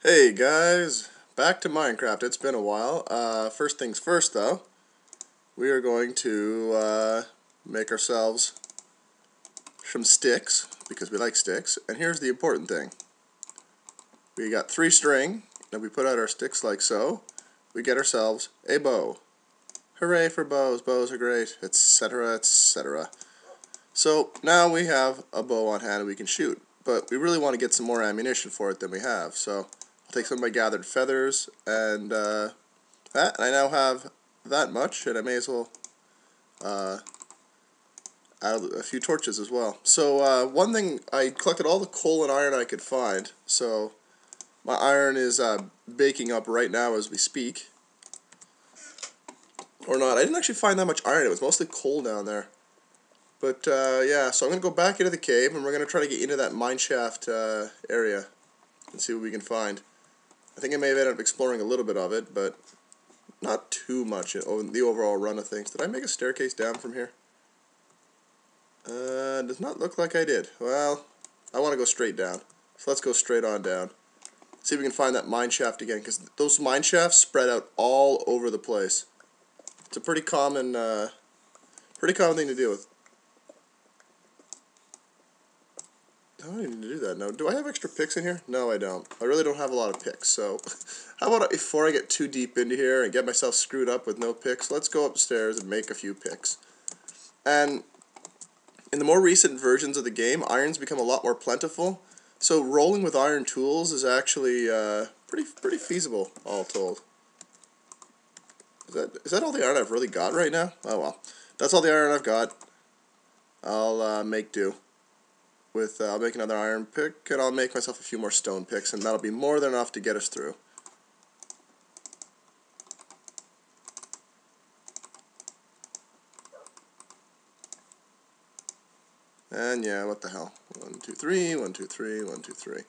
Hey guys, back to Minecraft. It's been a while. First things first though, we are going to make ourselves some sticks, because we like sticks. And here's the important thing. We got 3 string, and we put out our sticks like so. We get ourselves a bow. Hooray for bows, bows are great, etc, etc. So now we have a bow on hand and we can shoot. But we really want to get some more ammunition for it than we have, so I'll take some of my gathered feathers and that, and I now have that much, and I may as well add a few torches as well. So one thing, I collected all the coal and iron I could find, so my iron is baking up right now as we speak. Or not, I didn't actually find that much iron, it was mostly coal down there. But yeah, so I'm going to go back into the cave and we're going to try to get into that mineshaft area and see what we can find. I think I may have ended up exploring a little bit of it, but not too much in the overall run of things. Did I make a staircase down from here? Does not look like I did. Well, I want to go straight down. So let's go straight on down. See if we can find that mineshaft again, because those mineshafts spread out all over the place. It's a pretty common thing to deal with. I don't even need to do that now. Do I have extra picks in here? No, I don't. I really don't have a lot of picks, so how about before I get too deep into here and get myself screwed up with no picks, let's go upstairs and make a few picks. And in the more recent versions of the game, iron's become a lot more plentiful, so rolling with iron tools is actually pretty feasible, all told. Is that all the iron I've really got right now? Oh well. That's all the iron I've got. I'll make do. I'll make another iron pick, and I'll make myself a few more stone picks, and that'll be more than enough to get us through. And yeah, what the hell? 1, 2, 3, 1, 2, 3, 1, 2, 3.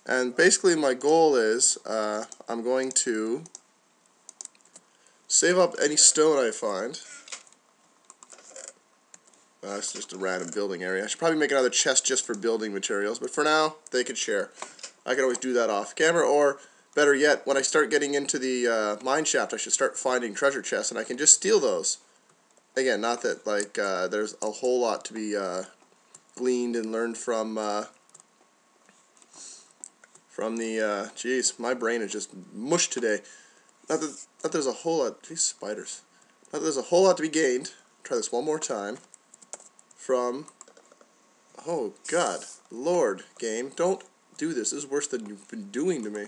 And basically my goal is, I'm going to save up any stone I find. It's just a random building area. I should probably make another chest just for building materials, but for now, they can share. I can always do that off camera, or better yet, when I start getting into the mineshaft, I should start finding treasure chests, and I can just steal those. Again, not that like there's a whole lot to be gleaned and learned from the. Jeez, my brain is just mush today. Not that there's a whole lot. These spiders. Not that there's a whole lot to be gained. Try this one more time. From, oh God, Lord, game, don't do this. This is worse than you've been doing to me.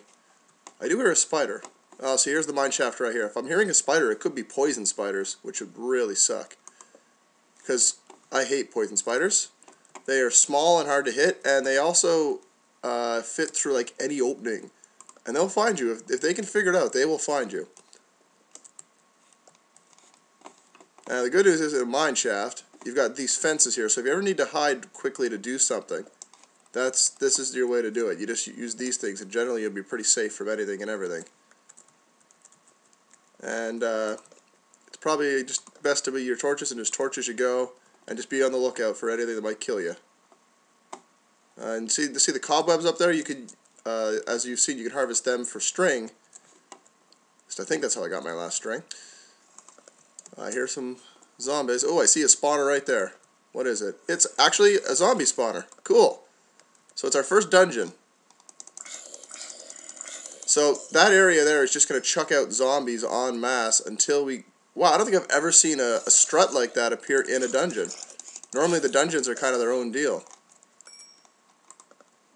I do hear a spider. Oh, so here's the mineshaft right here. If I'm hearing a spider, it could be poison spiders, which would really suck. Because I hate poison spiders. They are small and hard to hit, and they also fit through like any opening. And they'll find you. If they can figure it out, they will find you. Now the good news is in a mineshaft, you've got these fences here, so if you ever need to hide quickly to do something, this is your way to do it. You just use these things, and generally you'll be pretty safe from anything and everything. And it's probably just best to be your torches and just torch as you go, and just be on the lookout for anything that might kill you. And see the cobwebs up there? You could, as you've seen, you can harvest them for string. So I think that's how I got my last string. Here's some zombies. Oh, I see a spawner right there. What is it? It's actually a zombie spawner. Cool. So it's our first dungeon. So that area there is just going to chuck out zombies en masse until we... Wow, I don't think I've ever seen a strut like that appear in a dungeon. Normally the dungeons are kind of their own deal.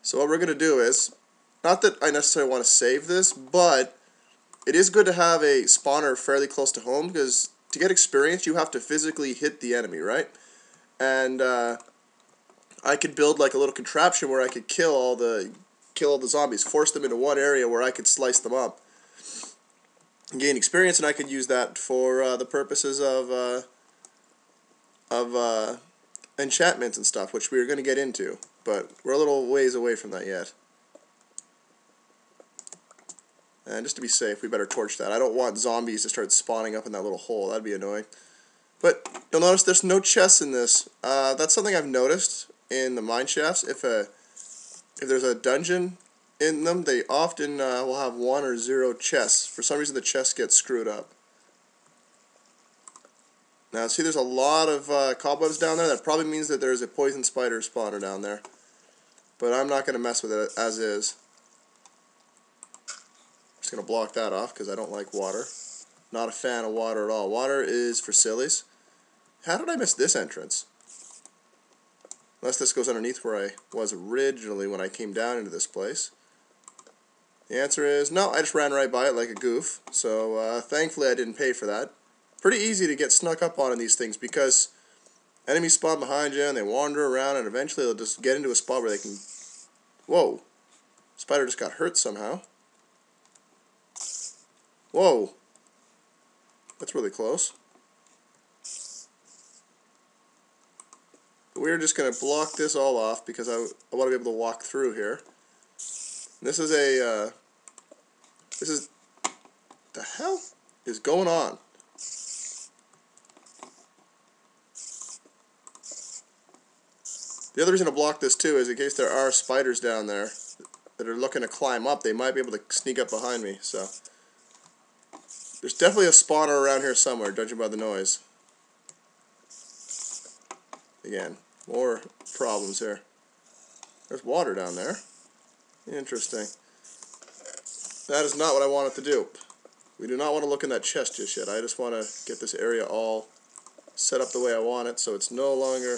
So what we're going to do is... Not that I necessarily want to save this, but it is good to have a spawner fairly close to home, because to get experience, you have to physically hit the enemy, right? And I could build like a little contraption where I could kill all the zombies, force them into one area where I could slice them up, and gain experience, and I could use that for the purposes of enchantments and stuff, which we're going to get into, but we're a little ways away from that yet. And just to be safe, we better torch that. I don't want zombies to start spawning up in that little hole. That'd be annoying. But you'll notice there's no chests in this. That's something I've noticed in the mineshafts. If there's a dungeon in them, they often will have 1 or 0 chests. For some reason, the chests get screwed up. Now, see, there's a lot of cobwebs down there. That probably means that there's a poison spider spawner down there. But I'm not going to mess with it as is. I'm just going to block that off because I don't like water. Not a fan of water at all. Water is for sillies. How did I miss this entrance? Unless this goes underneath where I was originally when I came down into this place. The answer is no, I just ran right by it like a goof. So thankfully I didn't pay for that. Pretty easy to get snuck up on in these things because enemies spawn behind you and they wander around and eventually they'll just get into a spot where they can... Whoa. Spider just got hurt somehow. Whoa. That's really close. We're just going to block this all off because I want to be able to walk through here. This is a... the hell is going on? The other reason to block this too is in case there are spiders down there that are looking to climb up, they might be able to sneak up behind me, so... There's definitely a spawner around here somewhere, judging by the noise. Again, more problems here. There's water down there. Interesting. That is not what I wanted to do. We do not want to look in that chest just yet. I just want to get this area all set up the way I want it, so it's no longer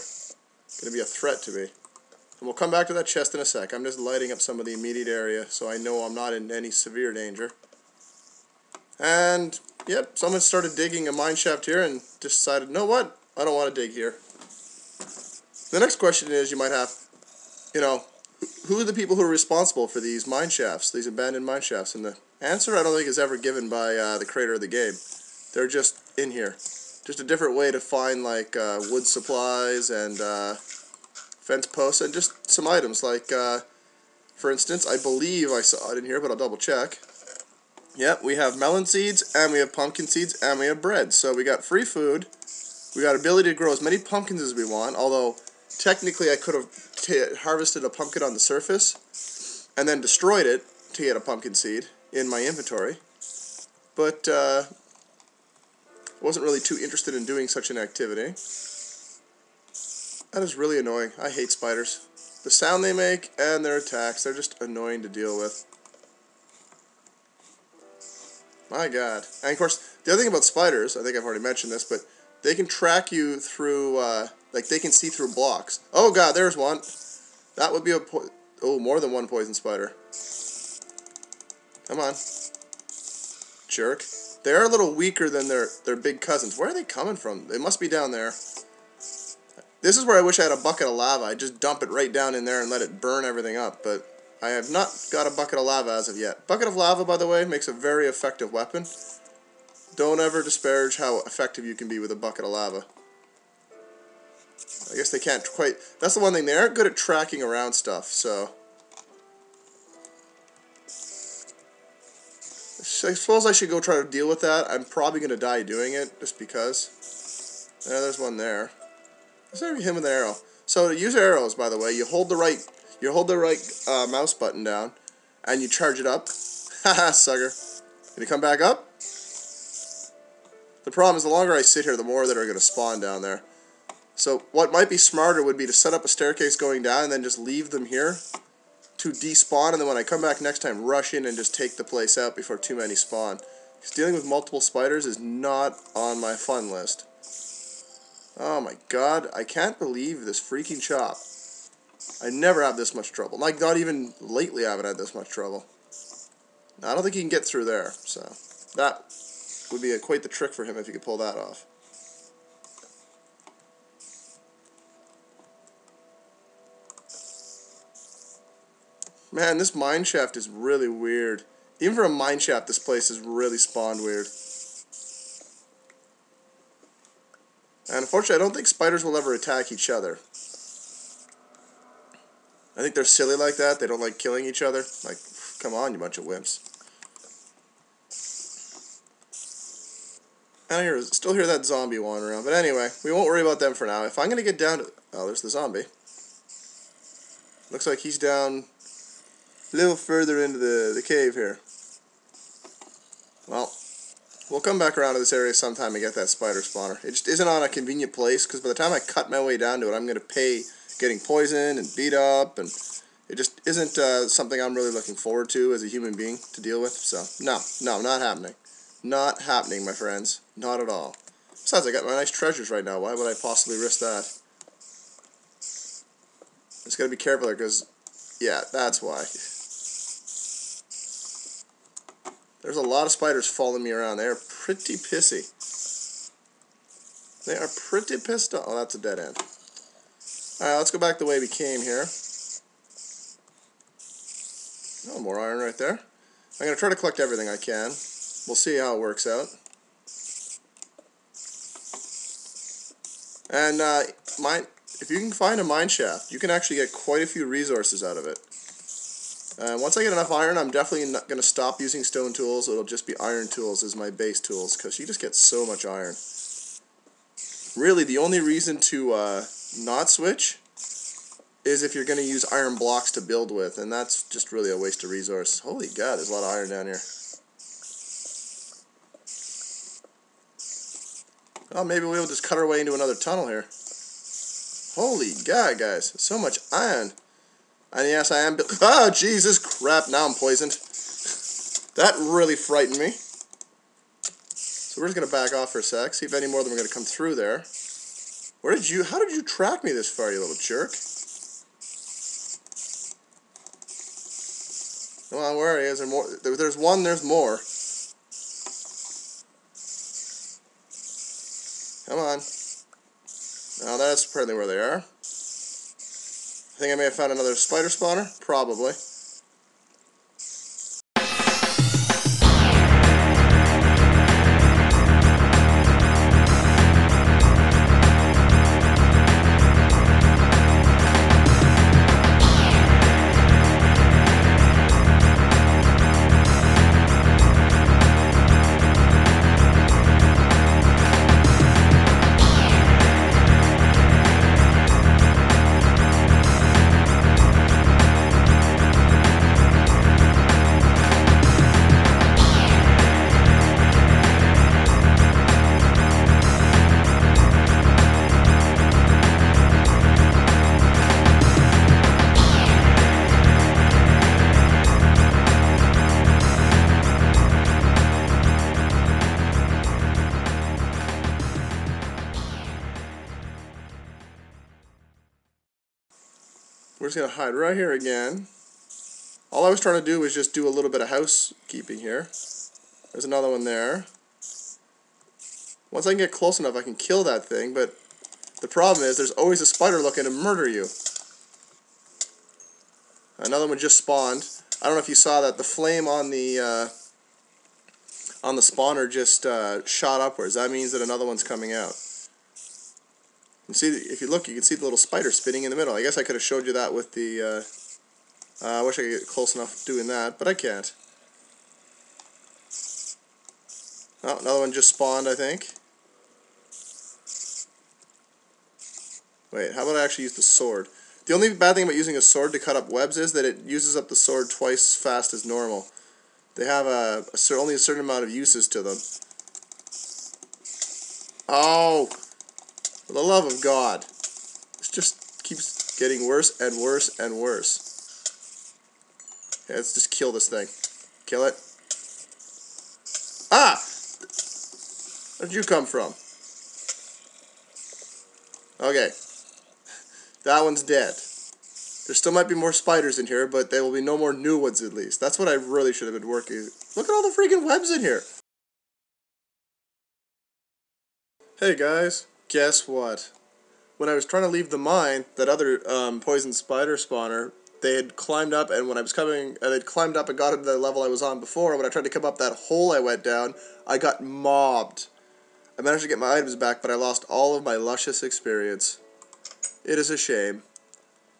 going to be a threat to me. And we'll come back to that chest in a sec. I'm just lighting up some of the immediate area so I know I'm not in any severe danger. And, yep, someone started digging a mine shaft here and decided, you know what? I don't want to dig here. The next question is, you might have, you know, who are the people who are responsible for these mine shafts, these abandoned mine shafts? And the answer, I don't think, is ever given by the creator of the game. They're just in here. Just a different way to find, like, wood supplies and fence posts and just some items. Like, for instance, I believe I saw it in here, but I'll double check. Yep, we have melon seeds, and we have pumpkin seeds, and we have bread. So we got free food. We got ability to grow as many pumpkins as we want, although technically I could have harvested a pumpkin on the surface and then destroyed it to get a pumpkin seed in my inventory. But I wasn't really too interested in doing such an activity. That is really annoying. I hate spiders. The sound they make and their attacks, they're just annoying to deal with. My God. And of course, the other thing about spiders, I think I've already mentioned this, but they can track you through, like they can see through blocks. Oh God, there's one. That would be more than one poison spider. Come on. Jerk. They're a little weaker than their big cousins. Where are they coming from? They must be down there. This is where I wish I had a bucket of lava. I'd just dump it right down in there and let it burn everything up, but I have not got a bucket of lava as of yet. Bucket of lava, by the way, makes a very effective weapon. Don't ever disparage how effective you can be with a bucket of lava. I guess they can't quite... That's the one thing, they aren't good at tracking around stuff, so... I suppose I should go try to deal with that. I'm probably going to die doing it, just because. Yeah, there's one there. There's him with an arrow. So to use arrows, by the way, you hold the right mouse button down, and you charge it up. Haha, sucker. Can you come back up? The problem is the longer I sit here, the more that are going to spawn down there. So what might be smarter would be to set up a staircase going down and then just leave them here to despawn, and then when I come back next time, rush in and just take the place out before too many spawn. Because dealing with multiple spiders is not on my fun list. Oh my God, I can't believe this freaking chop. I never have this much trouble. Like, not even lately I haven't had this much trouble. I don't think he can get through there, so that would be quite the trick for him if he could pull that off. Man, this mine shaft is really weird. Even for a mine shaft, this place is really spawned weird. And unfortunately, I don't think spiders will ever attack each other. I think they're silly like that. They don't like killing each other. Like, come on, you bunch of wimps. I still hear that zombie wandering around. But anyway, we won't worry about them for now. If I'm going to get down to... Oh, there's the zombie. Looks like he's down a little further into the cave here. Well, we'll come back around to this area sometime and get that spider spawner. It just isn't on a convenient place, because by the time I cut my way down to it, I'm going to pay getting poisoned and beat up, and it just isn't something I'm really looking forward to as a human being to deal with. So, no, not happening. Not happening, my friends. Not at all. Besides, I got my nice treasures right now. Why would I possibly risk that? Just gotta be careful there, because, yeah, that's why. There's a lot of spiders following me around. They are pretty pissy. They are pretty pissed off. Oh, that's a dead end. Alright, let's go back the way we came here. Oh, more iron right there. I'm going to try to collect everything I can. We'll see how it works out. And if you can find a mineshaft, you can actually get quite a few resources out of it. Once I get enough iron, I'm definitely not going to stop using stone tools. It'll just be iron tools as my base tools, because you just get so much iron. Really, the only reason to not switch is if you're going to use iron blocks to build with, and that's just really a waste of resource. Holy God, there's a lot of iron down here. Oh, maybe we'll just cut our way into another tunnel here. Holy God, guys, so much iron. And yes, I am... Oh, Jesus crap, now I'm poisoned. That really frightened me. So we're just going to back off for a sec, see if any more of them are going to come through there. How did you track me this far, you little jerk? Come on, where are you? Is there more? There's one, there's more. Come on. Now that's apparently where they are. I think I may have found another spider spawner. Probably. We're just going to hide right here again. All I was trying to do was just do a little bit of housekeeping here. There's another one there. Once I can get close enough, I can kill that thing, but the problem is there's always a spider looking to murder you. Another one just spawned. I don't know if you saw that. The flame on the spawner just shot upwards. That means that another one's coming out. And see, if you look, you can see the little spider spinning in the middle. I guess I could have showed you that with the... I wish I could get close enough doing that, but I can't. Oh, another one just spawned, I think. Wait, how about I actually use the sword? The only bad thing about using a sword to cut up webs is that it uses up the sword twice as fast as normal. They have only a certain amount of uses to them. Oh! For the love of God. This just keeps getting worse and worse and worse. Okay, let's just kill this thing. Kill it. Ah! Where'd you come from? Okay. That one's dead. There still might be more spiders in here, but there will be no more new ones at least. That's what I really should have been working. Look at all the freaking webs in here. Hey guys, guess what? When I was trying to leave the mine, that other poison spider spawner, they had climbed up, and when I was coming, they'd climbed up and got to the level I was on before. When I tried to come up that hole I went down, I got mobbed. I managed to get my items back, but I lost all of my luscious experience. It is a shame.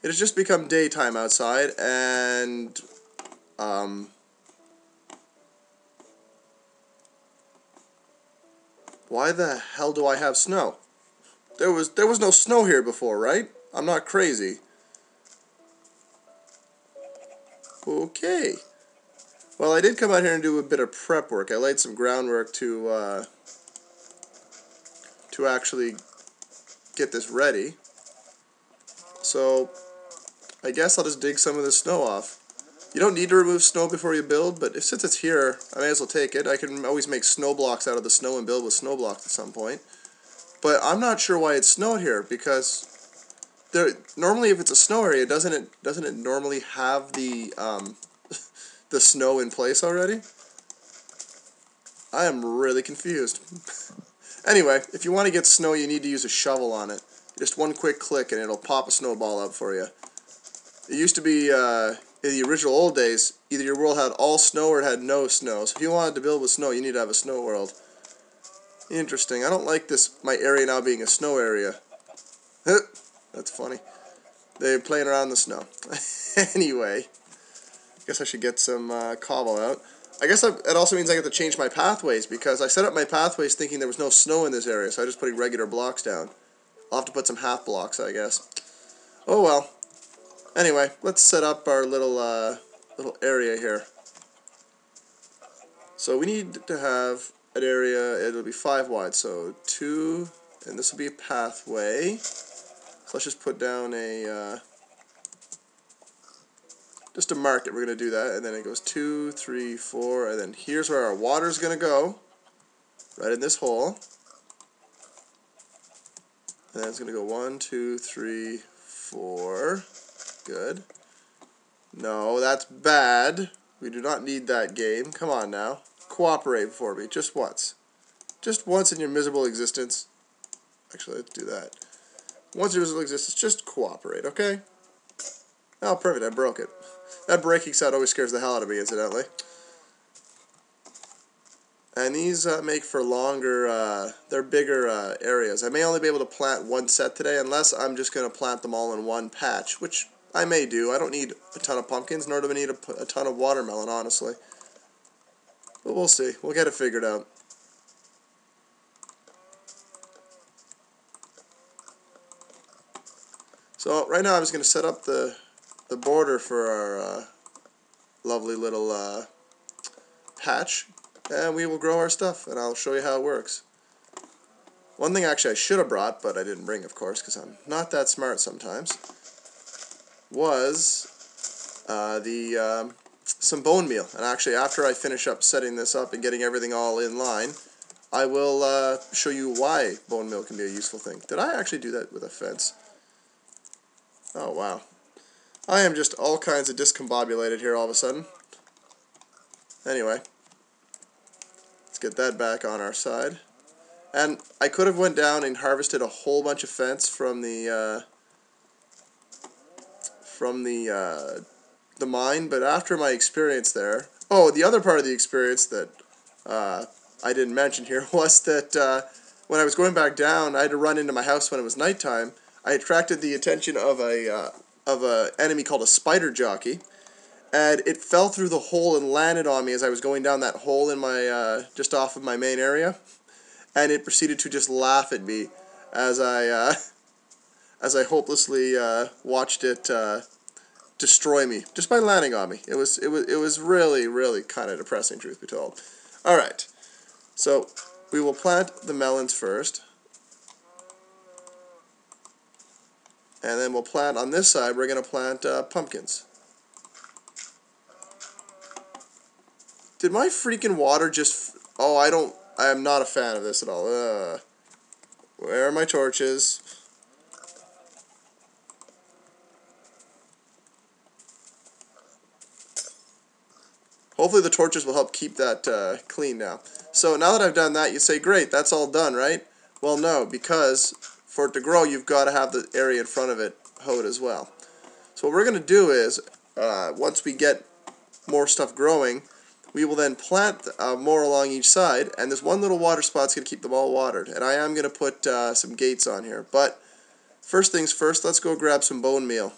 It has just become daytime outside, and why the hell do I have snow? There was no snow here before, right? I'm not crazy. Okay. Well, I did come out here and do a bit of prep work. I laid some groundwork to actually get this ready. So I guess I'll just dig some of the snow off. You don't need to remove snow before you build, but since it's here, I may as well take it. I can always make snow blocks out of the snow and build with snow blocks at some point. But I'm not sure why it snowed here, because normally if it's a snow area, doesn't it normally have the the snow in place already? I am really confused. Anyway, if you want to get snow, you need to use a shovel on it. Just one quick click and it'll pop a snowball up for you. It used to be, in the original old days, either your world had all snow or it had no snow. So if you wanted to build with snow, you need to have a snow world. Interesting. I don't like my area now being a snow area. That's funny. They're playing around in the snow. Anyway, I guess I should get some cobble out. I guess it also means I get to change my pathways, because I set up my pathways thinking there was no snow in this area, so I just putting regular blocks down. I'll have to put some half blocks, I guess. Oh well. Anyway, let's set up our little area here. So we need to have an area, it'll be 5 wide, so 2, and this will be a pathway. So let's just put down just to mark it, we're going to do that, and then it goes 2, 3, 4, and then here's where our water's going to go, right in this hole. And then it's going to go 1, 2, 3, 4. Good. No, that's bad. We do not need that game. Come on now. Cooperate for me, just once. Just once in your miserable existence. Actually, let's do that. Once in your miserable existence, just cooperate, okay? Oh, perfect, I broke it. That breaking sound always scares the hell out of me, incidentally. And these make for longer, they're bigger areas. I may only be able to plant one set today, unless I'm just going to plant them all in one patch, which I may do. I don't need a ton of pumpkins, nor do I need a ton of watermelon, honestly. But we'll see. We'll get it figured out. So right now I'm just going to set up the border for our lovely little patch, and we will grow our stuff, and I'll show you how it works. One thing actually I should have brought, but I didn't bring, of course, because I'm not that smart sometimes, was some bone meal. And actually, after I finish up setting this up and getting everything all in line, I will show you why bone meal can be a useful thing. Did I actually do that with a fence? Oh, wow. I am just all kinds of discombobulated here all of a sudden. Anyway, let's get that back on our side. And I could have went down and harvested a whole bunch of fence from the mine, but after my experience there, the other part of the experience that I didn't mention here was that when I was going back down, I had to run into my house when it was nighttime. I attracted the attention of a enemy called a spider jockey, and it fell through the hole and landed on me as I was going down that hole in my just off of my main area, and it proceeded to just laugh at me as I hopelessly watched it destroy me just by landing on me. It was really, really kind of depressing, truth be told. All right, so we will plant the melons first, and then we'll plant on this side. We're going to plant pumpkins. Did my freaking water just? I am not a fan of this at all. Where are my torches? Hopefully the torches will help keep that clean now. So now that I've done that, you say, great, that's all done, right? Well, no, because for it to grow, you've got to have the area in front of it hoed as well. So what we're going to do is, once we get more stuff growing, we will then plant more along each side, and this one little water spot's going to keep them all watered. And I am going to put some gates on here. But first things first, let's go grab some bone meal.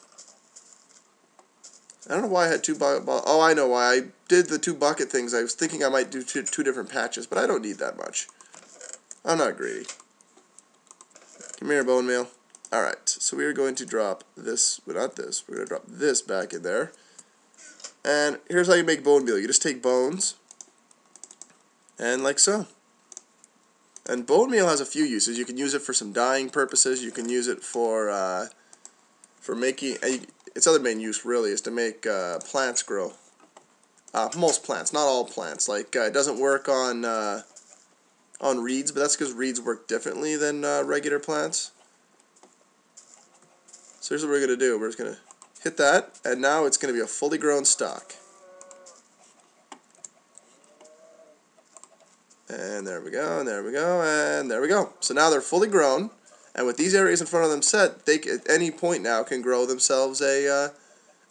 I don't know why I had two bucket. Oh, I know why. I did the 2 bucket things. I was thinking I might do two different patches, but I don't need that much. I'm not greedy. Come here, bone meal. Alright, so we are going to drop this, but not this. We're going to drop this back in there. And here's how you make bone meal. You just take bones, and like so. And bone meal has a few uses. You can use it for some dyeing purposes. You can use it for making. Its other main use really is to make plants grow. Most plants, not all plants. Like it doesn't work on reeds, but that's because reeds work differently than regular plants. So here's what we're gonna do. We're just gonna hit that, and now it's gonna be a fully grown stalk. And there we go, and there we go, and there we go. So now they're fully grown, and with these areas in front of them set, they at any point now can grow themselves a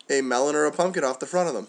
melon or a pumpkin off the front of them.